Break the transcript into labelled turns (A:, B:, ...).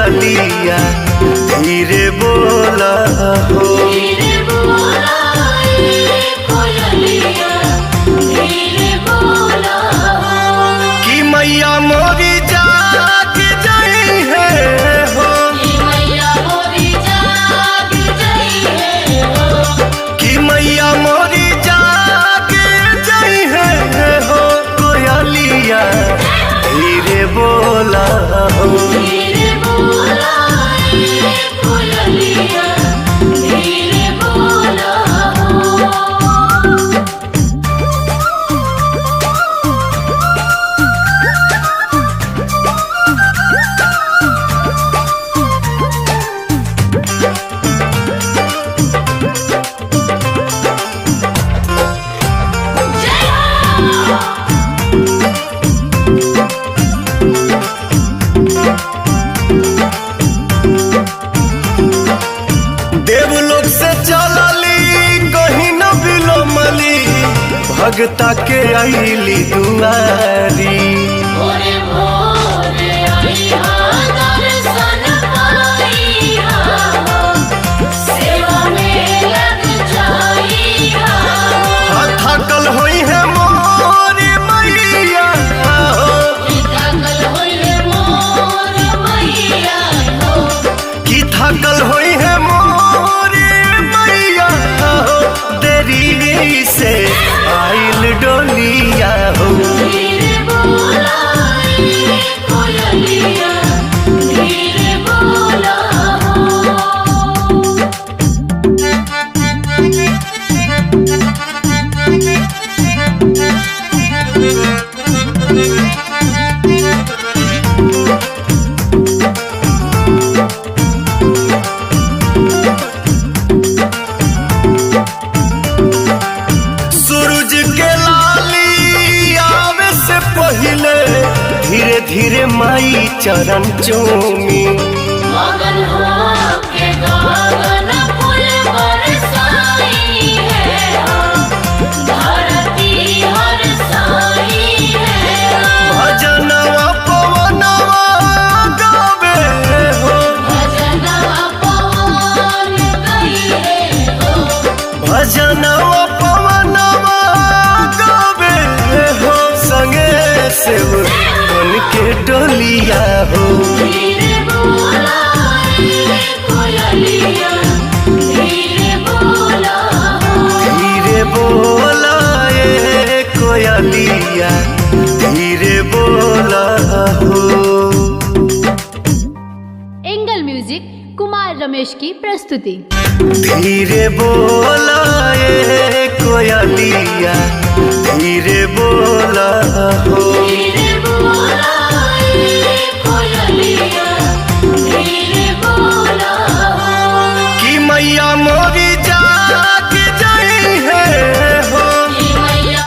A: कोयलिया धीरे बोला हो।
B: धीरे बोला कोयलिया धीरे बोला हो।
A: कि मैया मोरी जाग जाई है हो।
B: कि मैया मोरी जाग जाई है हो।
A: कि मैया मोरी जाग जाई है हो। कोयलिया धीरे बोला हो।
B: धीरे बोला कोयलिया धीरे बोला हो।
A: देवलोक से चलली कहीं न बिलोमली भगता के आईली दुआरी।
B: भोरे भोरे आइहा दर्शन पाइहा सेवा में लग जाइहा।
A: थकल होई है मोरी मैया हो।
B: थकल होई है मोर मैया हो।
A: कि थकल होई है मोरी मैया हो। देरी से आइल डोलिया हो।
B: धीरे बोला कोयलिया धीरे बोला हो।
A: सूरज के लाली आवे से पहले धीरे धीरे माई चरण चूमी।
B: मगन होके गगन फूल बरसाई है हो। धरती हरसाई है हो।
A: भजनवा पवनवा गावे हो।
B: भजनवा पवन गइले हो।
A: भजनवा पवनवा गावे हो। संगे से बन के डोलिया हो।
B: धीरे बोला कोयलिया धीरे बोला हो।
A: धीरे बोला ए कोयलिया धीरे बोला हो।
C: एंगल म्यूजिक कुमार रमेश की प्रस्तुति।
A: धीरे बोला ए कोयलिया धीरे बोला हो।
B: धीरे बोला कोयलिया धीरे बोला हो।
A: कि मैया मोरी